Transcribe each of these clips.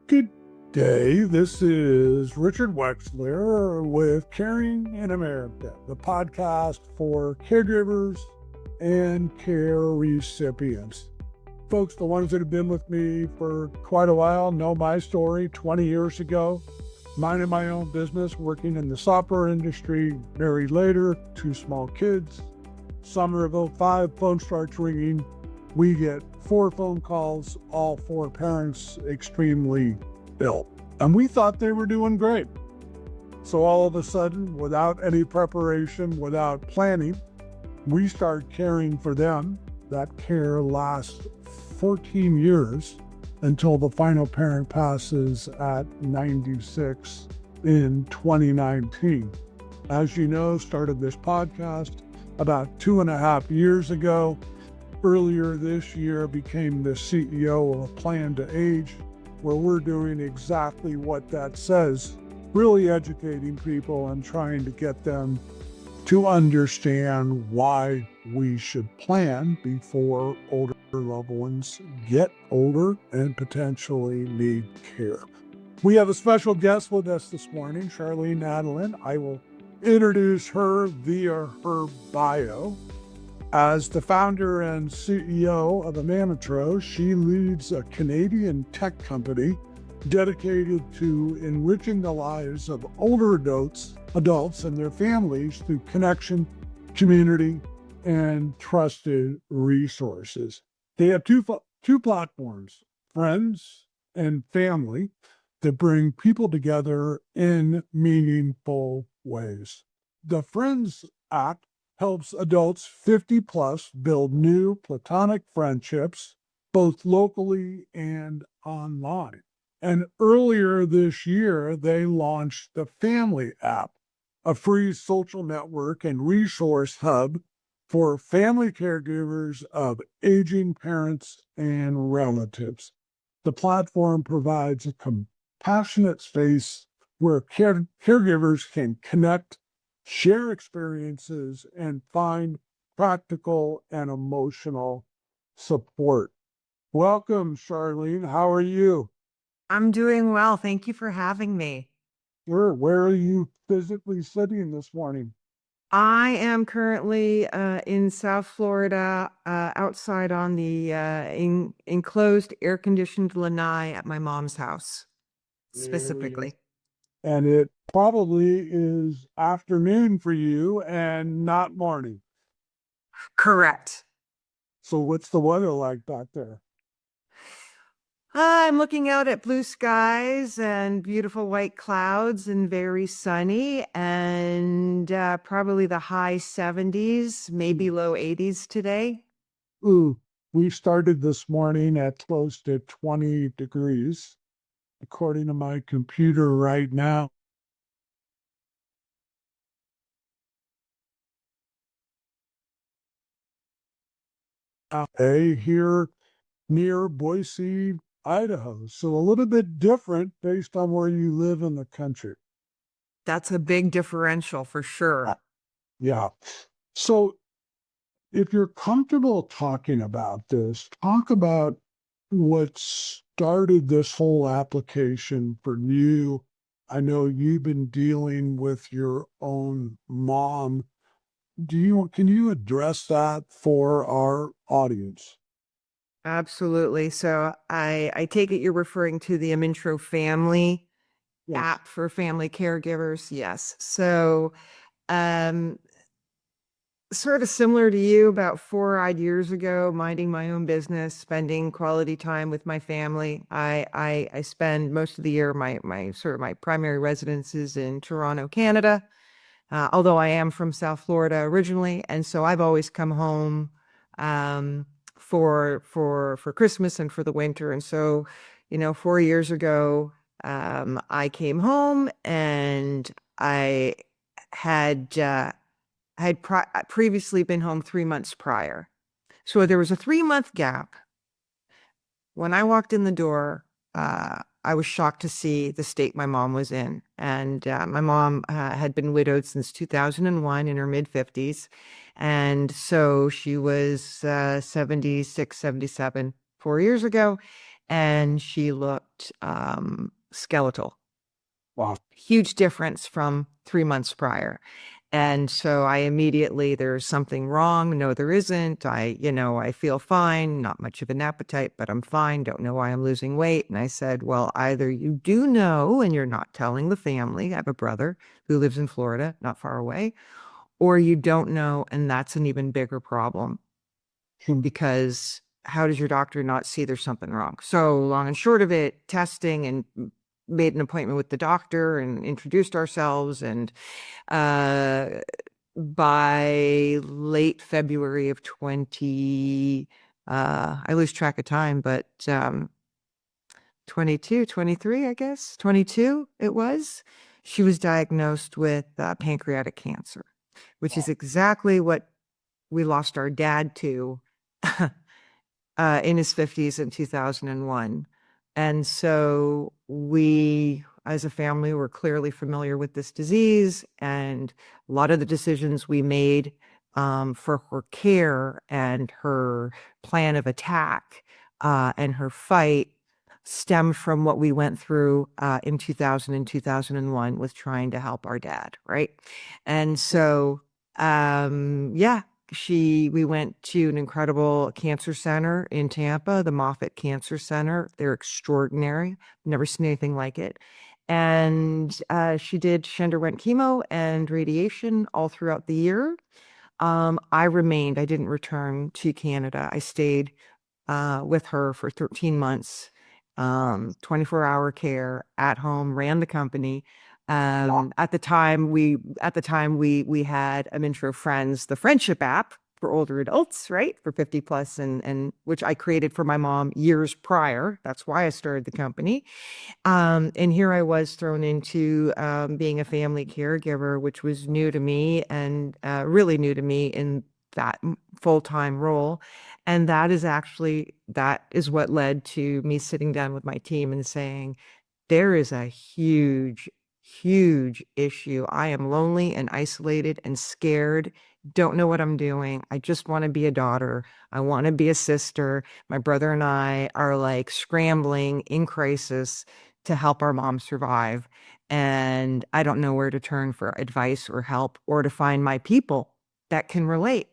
Good day. This is Richard Wexler with Caring in America, the podcast for caregivers and care recipients. Folks, the ones that have been with me for quite a while know my story. 20 years ago, minding my own business, working in the software industry, married later, 2 small kids. Summer of '05, phone starts ringing. We get 4 phone calls, all 4 parents extremely ill. And we thought they were doing great. So all of a sudden, without any preparation, without planning, we start caring for them. That care lasts 14 years until the final parent passes at 96 in 2019. As you know, started this podcast about 2.5 years ago. Earlier this year, became the CEO of Plan to Age, where we're doing exactly what that says, really educating people and trying to get them to understand why we should plan before older loved ones get older and potentially need care. We have a special guest with us this morning, Charlene Nadalin. I will introduce her via her bio. As the founder and CEO of Amintro, she leads a Canadian tech company dedicated to enriching the lives of older adults and their families through connection, community, and trusted resources. They have two platforms, Friends and Family, that bring people together in meaningful ways. The Friends Act helps adults 50 plus build new platonic friendships, both locally and online. And earlier this year, they launched the Family app, a free social network and resource hub for family caregivers of aging parents and relatives. The platform provides a compassionate space where caregivers can connect, share experiences, and find practical and emotional support. Welcome, Charlene. How are you? I'm doing well. Thank you for having me. Sure. Where are you physically sitting this morning? I am currently in South Florida, outside on the enclosed air-conditioned lanai at my mom's house, specifically. And it probably is afternoon for you and not morning. Correct. So what's the weather like back there? I'm looking out at blue skies and beautiful white clouds and very sunny and probably the high 70s, maybe low 80s today. Ooh, we started this morning at close to 20 degrees. According to my computer right now, here near Boise, Idaho. So a little bit different based on where you live in the country. That's a big differential for sure. Yeah. So if you're comfortable talking about this, talk about what started this whole application for you. I know you've been dealing with your own mom. Can you address that for our audience? Absolutely. So I take it you're referring to the Amintro family Yes. app for family caregivers. Yes. So um sort of similar to you, about 4 odd years ago, minding my own business, spending quality time with my family. I spend most of the year, my primary residence is in Toronto, Canada. Although I am from South Florida originally, and so I've always come home for Christmas and for the winter. And so, 4 years ago, I came home and I had previously been home 3 months prior. So there was a 3-month gap. When I walked in the door, I was shocked to see the state my mom was in. And my mom had been widowed since 2001 in her mid-50s. And so she was 76, 77 4 years ago. And she looked developed skeletal. Wow. Huge difference from 3 months prior. And so I immediately, there's something wrong. No, there isn't. I feel fine, not much of an appetite, but I'm fine. Don't know why I'm losing weight. And I said, well, either you do know and you're not telling the family. I have a brother who lives in Florida, not far away, or you don't know. And that's an even bigger problem Hmm. because how does your doctor not see there's something wrong? So long and short of it, testing and made an appointment with the doctor and introduced ourselves. And uh, by late February of 20, I lose track of time, but 22, 23, I guess, 22 it was, she was diagnosed with pancreatic cancer, which is Wow. exactly what we lost our dad to in his 50s in 2001. And so we, as a family, were clearly familiar with this disease. And a lot of the decisions we made for her care and her plan of attack and her fight stemmed from what we went through in 2000 and 2001 with trying to help our dad, right? And so, yeah, we went to an incredible cancer center in Tampa, the Moffitt Cancer Center. They're extraordinary. Never seen anything like it. And she underwent chemo and radiation all throughout the year. I remained, I didn't return to Canada. I stayed with her for 13 months, 24-hour care at home, ran the company. Wow. At the time we had Amintro Friends, the friendship app for older adults, right? For 50 plus and which I created for my mom years prior. That's why I started the company. And here I was thrown into being a family caregiver, which was new to me and really new to me in that full-time role. And that is what led to me sitting down with my team and saying, there is a huge, huge issue. I am lonely and isolated and scared, don't know what I'm doing. I just want to be a daughter. I want to be a sister. My brother and I are like scrambling in crisis to help our mom survive. And I don't know where to turn for advice or help or to find my people that can relate.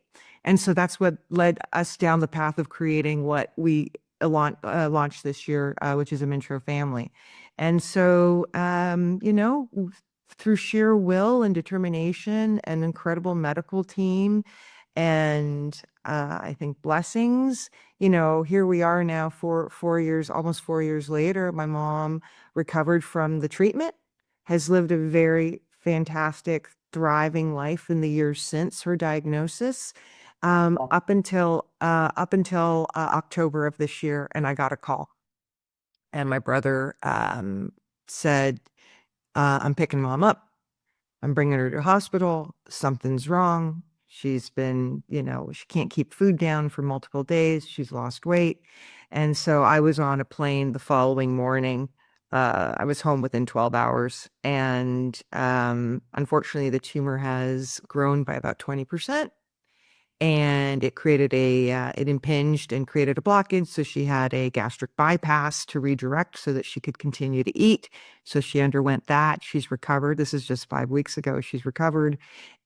And so that's what led us down the path of creating what we launched this year, which is Amintro Family. And so, through sheer will and determination, an incredible medical team, and I think blessings, here we are now 4 years, almost 4 years later. My mom recovered from the treatment, has lived a very fantastic, thriving life in the years since her diagnosis, Wow. up until October of this year, and I got a call. And my brother said, I'm picking mom up. I'm bringing her to the hospital. Something's wrong. She's been, she can't keep food down for multiple days. She's lost weight. And so I was on a plane the following morning. I was home within 12 hours. And unfortunately, the tumor has grown by about 20%, and it impinged and created a blockage. So she had a gastric bypass to redirect so that she could continue to eat. So she underwent that. She's recovered. This is just 5 weeks ago. She's recovered.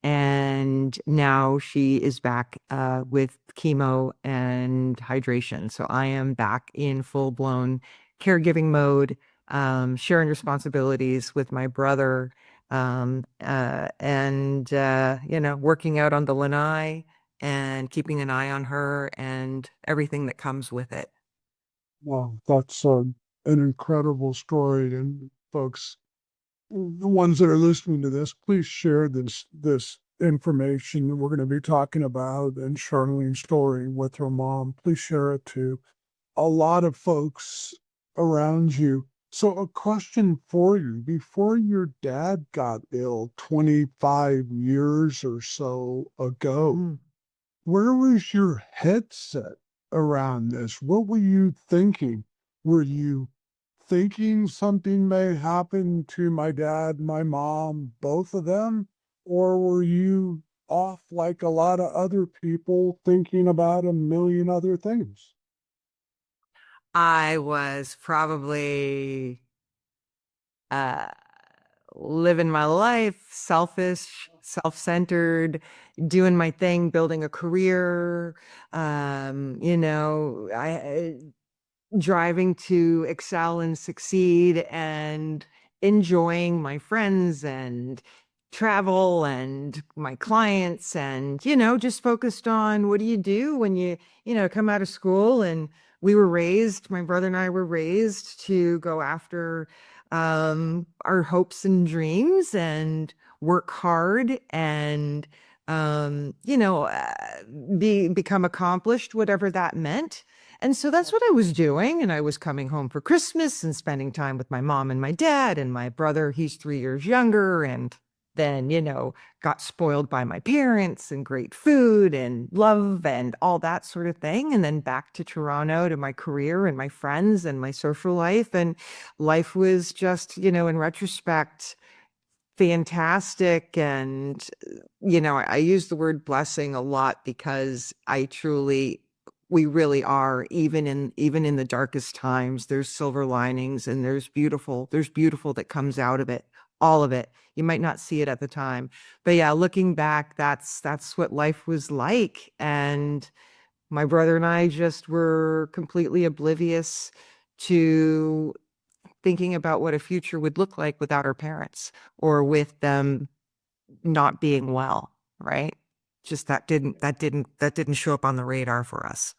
And now she is back with chemo and hydration. So I am back in full blown caregiving mode, sharing responsibilities with my brother, and working out on the lanai and keeping an eye on her and everything that comes with it. Wow. That's an incredible story. And folks, the ones that are listening to this, please share this information that we're going to be talking about and Charlene's story with her mom. Please share it to a lot of folks around you. So, a question for you: before your dad got ill 25 years or so ago, Mm. where was your headset around this? What were you thinking? Were you thinking something may happen to my dad, my mom, both of them? Or were you off like a lot of other people thinking about a million other things? I was probably uh, living my life, selfish, self-centered, doing my thing, building a career. I driving to excel and succeed and enjoying my friends and travel and my clients and just focused on what do you do when you come out of school. And we were raised, my brother and I were raised to go after our hopes and dreams and work hard and become accomplished, whatever that meant. And so that's what I was doing. And I was coming home for Christmas and spending time with my mom and my dad and my brother. He's 3 years younger. And then, got spoiled by my parents and great food and love and all that sort of thing. And then back to Toronto to my career and my friends and my social life. And life was just, in retrospect, fantastic. And I use the word blessing a lot because we really are, even in the darkest times, there's silver linings and there's beautiful that comes out of it, all of it. You might not see it at the time, but yeah, looking back, that's what life was like. And my brother and I just were completely oblivious to thinking about what a future would look like without our parents or with them not being well, right? Just that didn't show up on the radar for us.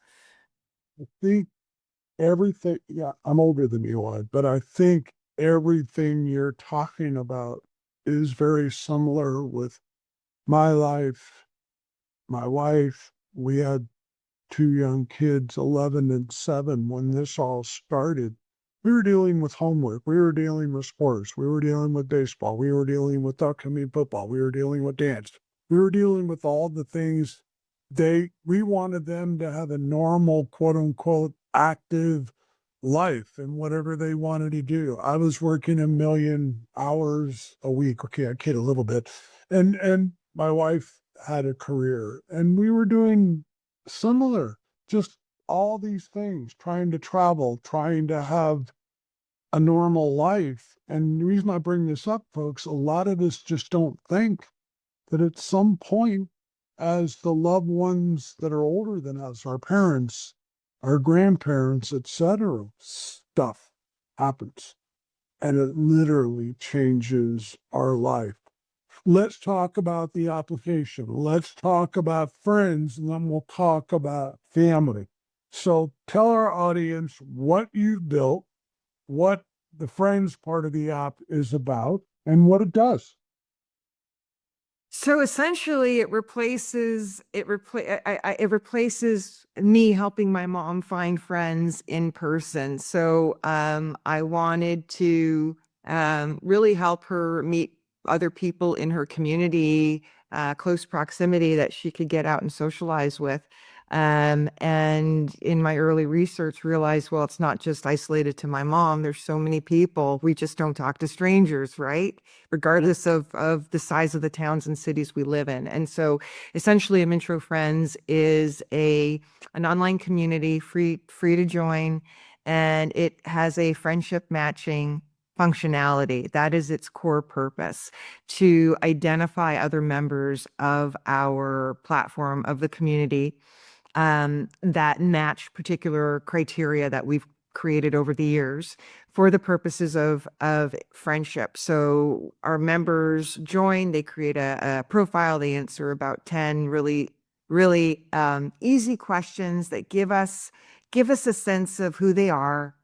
I think everything, yeah, I'm older than you are, but I think everything you're talking about is very similar with my life, my wife. We had two young kids, 11 and 7, when this all started. We were dealing with homework. We were dealing with sports. We were dealing with baseball. We were dealing with upcoming football. We were dealing with dance. We were dealing with all the things we wanted them to have a normal, quote unquote, active life and whatever they wanted to do. I was working 1 million hours a week. Okay, I kid a little bit. And my wife had a career and we were doing similar, just all these things, trying to travel, trying to have a normal life. And the reason I bring this up, folks, a lot of us just don't think that at some point, as the loved ones that are older than us, our parents, our grandparents, etc., stuff happens and it literally changes our life. Let's talk about the application. Let's talk about friends, and then we'll talk about family. So tell our audience what you've built, what the friends part of the app is about, and what it does. So essentially, it replaces me helping my mom find friends in person. So I wanted to really help her meet other people in her community, close proximity that she could get out and socialize with. And in my early research, realized, well, it's not just isolated to my mom. There's so many people. We just don't talk to strangers, right? Regardless of the size of the towns and cities we live in. And so essentially Amintro Friends is an online community, free to join, and it has a friendship matching functionality. That is its core purpose, to identify other members of our platform, of the community, that match particular criteria that we've created over the years for the purposes of friendship. So our members join, they create a profile, they answer about 10 really easy questions that give us a sense of who they are,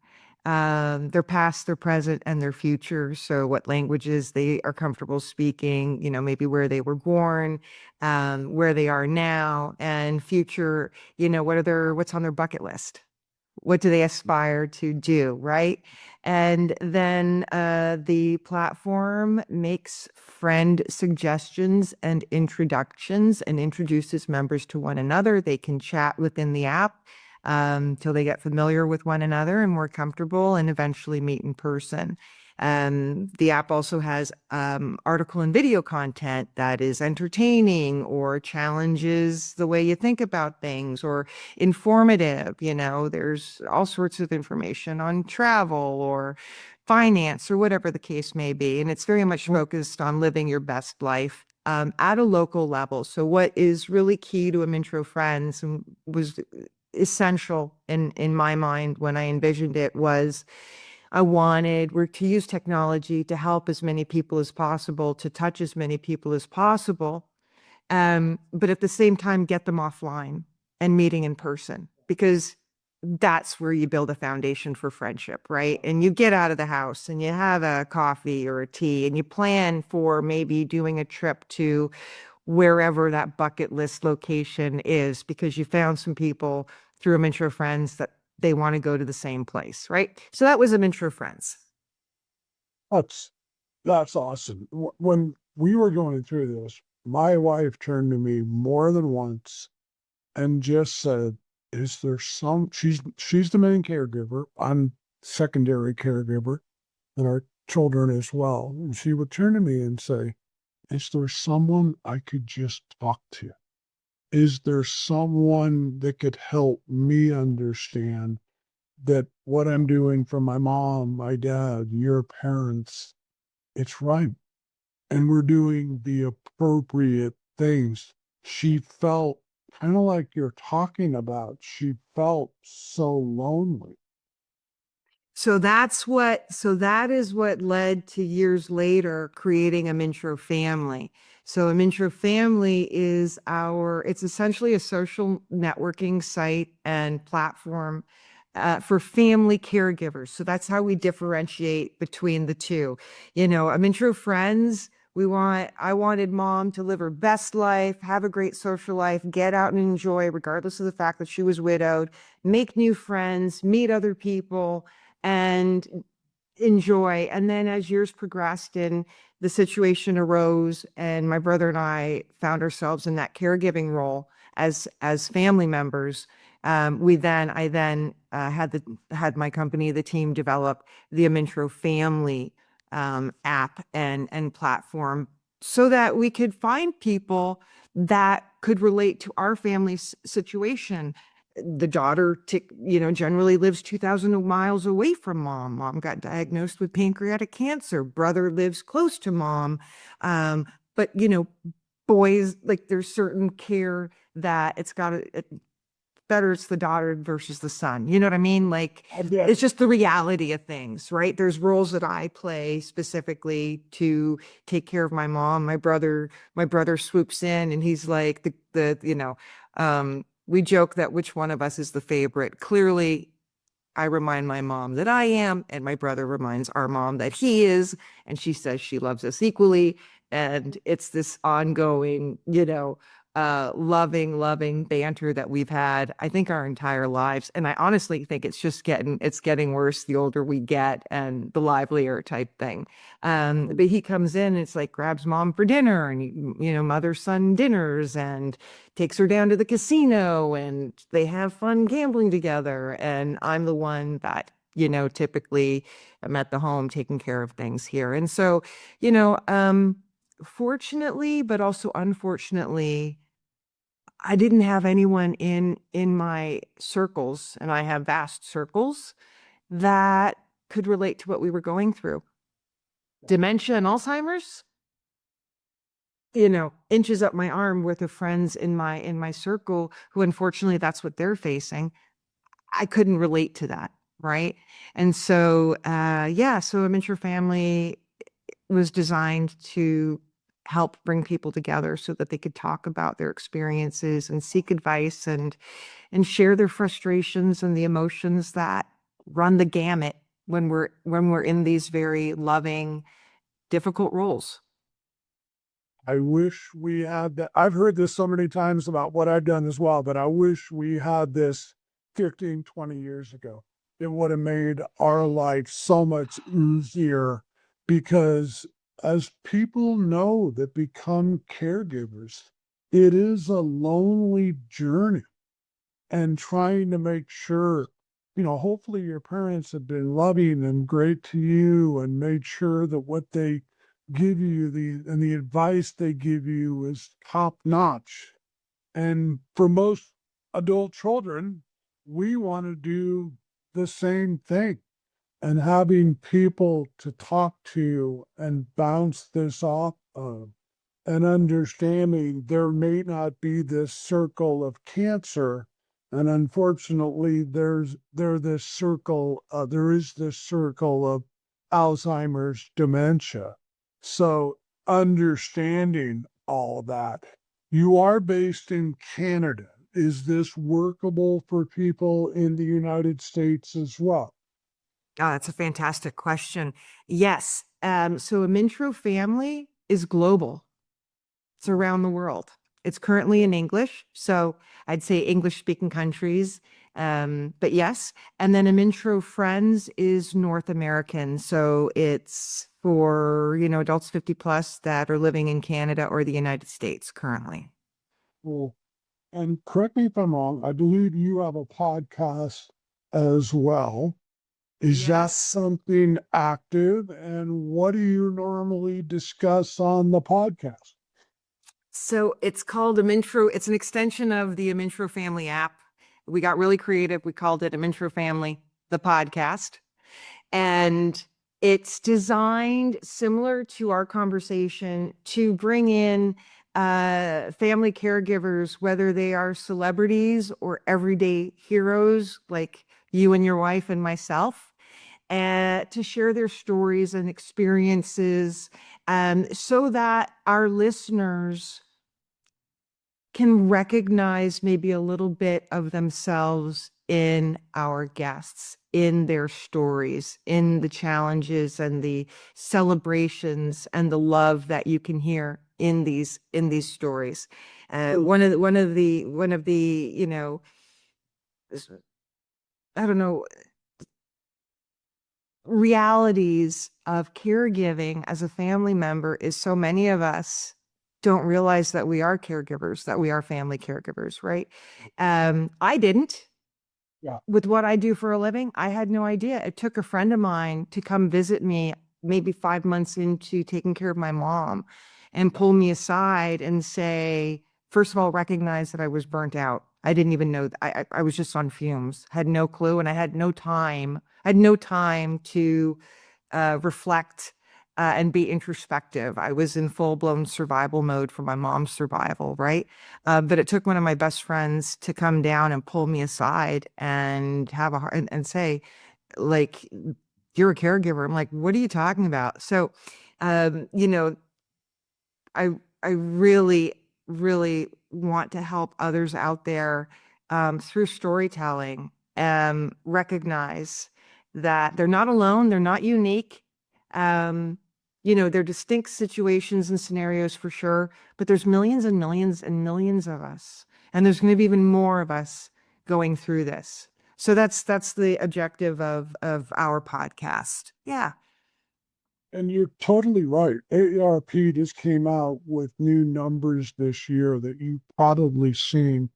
their past, their present, and their future. So what languages they are comfortable speaking, maybe where they were born, where they are now, and future, what's on their bucket list. What do they aspire to do, right? And then the platform makes friend suggestions and introductions and introduces members to one another. They can chat within the app. till they get familiar with one another and more comfortable and eventually meet in person. The app also has article and video content that is entertaining or challenges the way you think about things or informative. There's all sorts of information on travel or finance or whatever the case may be. And it's very much focused on living your best life at a local level. So what is really key to Amintro Friends and was essential in my mind when I envisioned it was we're to use technology to help as many people as possible, to touch as many people as possible, but at the same time, get them offline and meeting in person because that's where you build a foundation for friendship, right? And you get out of the house and you have a coffee or a tea and you plan for maybe doing a trip to wherever that bucket list location is because you found some people through a Amintro Friends that they want to go to the same place, right? So that was a Amintro Friends. That's that's awesome. When we were going through this, my wife turned to me more than once and just said, "Is there some?" She's the main caregiver. I'm secondary caregiver, and our children as well. And she would turn to me and say, "Is there someone I could just talk to? Is there someone that could help me understand that what I'm doing for my mom, my dad, your parents, it's right, and we're doing the appropriate things." She felt kind of like you're talking about. She felt so lonely. So that is what led to years later creating a Mintro Family. So a Mintro Family it's essentially a social networking site and platform for family caregivers. So that's how we differentiate between the two. A Mintro Friends, I wanted mom to live her best life, have a great social life, get out and enjoy, regardless of the fact that she was widowed, make new friends, meet other people and enjoy. And then as years progressed and the situation arose and my brother and I found ourselves in that caregiving role as family members, I then had my company, the team develop the Amintro Family app and platform so that we could find people that could relate to our family's situation. The daughter, generally lives 2,000 miles away from mom. Mom got diagnosed with pancreatic cancer. Brother lives close to mom. But, boys, like there's certain care that better it's the daughter versus the son. You know what I mean? Like I get it's just the reality of things, right? There's roles that I play specifically to take care of my mom. My brother swoops in and he's like we joke that which one of us is the favorite. Clearly, I remind my mom that I am, and my brother reminds our mom that he is, and she says she loves us equally. And it's this ongoing, loving banter that we've had, I think, our entire lives. And I honestly think it's getting worse the older we get and the livelier type thing. But he comes in and it's like grabs mom for dinner and, mother son dinners and takes her down to the casino and they have fun gambling together. And I'm the one that, typically I'm at the home taking care of things here. And so, fortunately, but also unfortunately, I didn't have anyone in my circles, and I have vast circles that could relate to what we were going through. Dementia and Alzheimer's, inches up my arm worth of friends in my circle who unfortunately that's what they're facing. I couldn't relate to that, right? And so so a Minter Family was designed to help bring people together so that they could talk about their experiences and seek advice and share their frustrations and the emotions that run the gamut when we're in these very loving, difficult roles. I wish we had that. I've heard this so many times about what I've done as well, but I wish we had this 15, 20 years ago. It would have made our life so much easier because as people know that become caregivers, it is a lonely journey. and trying to make sure, hopefully your parents have been loving and great to you and made sure that what they give you, the advice they give you is top notch. And for most adult children, we want to do the same thing. And having people to talk to and bounce this off of, and understanding there may not be this circle of cancer. And unfortunately, there is this circle of Alzheimer's dementia. So understanding all that, you are based in Canada. Is this workable for people in the United States as well? Oh, that's a fantastic question. Yes. So Amintro family is global. It's around the world. It's currently in English, so I'd say English speaking countries. But yes, and then Amintro Friends is North American, so it's for, adults 50 plus that are living in Canada or the United States currently. Well, and correct me if I'm wrong, I believe you have a podcast as well. Is that Yes. something active? And what do you normally discuss on the podcast? So it's called Amintro. It's an extension of the Amintro Family app. We got really creative. We called it Amintro Family, the podcast. And it's designed similar to our conversation to bring in family caregivers, whether they are celebrities or everyday heroes like you and your wife and myself, to share their stories and experiences, so that our listeners can recognize maybe a little bit of themselves in our guests, in their stories, in the challenges and the celebrations and the love that you can hear in these stories. So, One of the I don't know, realities of caregiving as a family member is so many of us don't realize that we are caregivers, that we are family caregivers, right? I didn't. yeah, With what I do for a living, I had no idea. It took a friend of mine to come visit me maybe 5 months into taking care of my mom and pull me aside and say, first of all, recognize that I was burnt out. I didn't even know I was just on fumes, had no clue, and I had no time. I had no time to reflect and be introspective. I was in full blown survival mode for my mom's survival, right? But it took one of my best friends to come down and pull me aside and have a heart and say, like, you're a caregiver. I'm like, what are you talking about? So, um, you know, I I really, really want to help others out there through storytelling, recognize that they're not alone, they're not unique. Um, they're distinct situations and scenarios for sure, but there's millions and millions and millions of us, and there's going to be even more of us going through this. So that's the objective of our podcast. Yeah. and you're totally right. AARP just came out with new numbers this year that you've probably seen.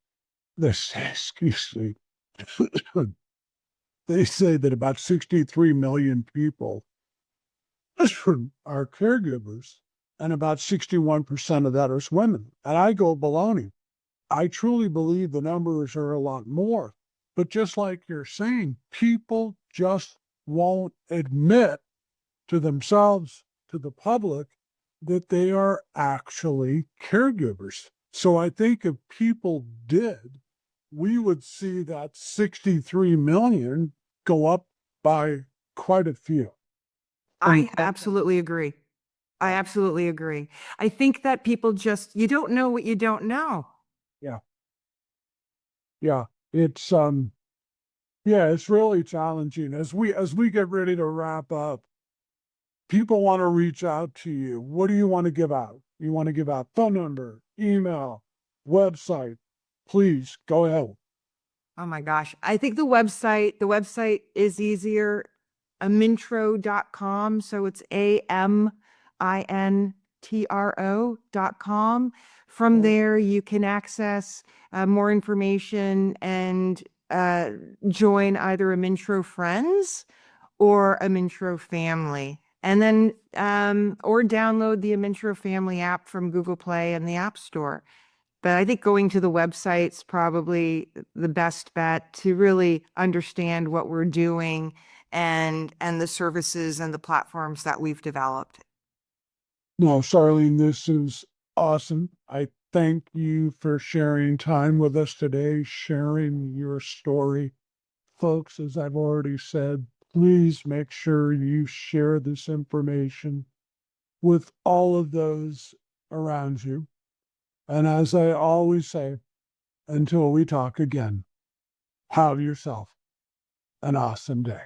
This, excuse me. They say that about 63 million people are caregivers, and about 61% of that is women. And I go baloney. I truly believe the numbers are a lot more. But just like you're saying, people just won't admit to themselves, to the public, that they are actually caregivers. So I think if people did, we would see that 63 million go up by quite a few. And I absolutely agree. I absolutely agree. I think that people just, you don't know what you don't know. yeah, yeah, it's yeah, it's really challenging as we get ready to wrap up. People want to reach out to you. What do you want to give out? You want to give out phone number, email, website? Please go ahead. Oh my gosh. I think the website is easier, amintro.com. So it's AMINTRO.com. From there, you can access more information and join either Amintro Friends or Amintro Family. And then, or download the Amintro Family app from Google Play and the App Store. But I think going to the website's probably the best bet to really understand what we're doing and the services and the platforms that we've developed. No, Charlene, this is awesome. I thank you for sharing time with us today, sharing your story. Folks, as I've already said, please make sure you share this information with all of those around you. And as I always say, until we talk again, have yourself an awesome day.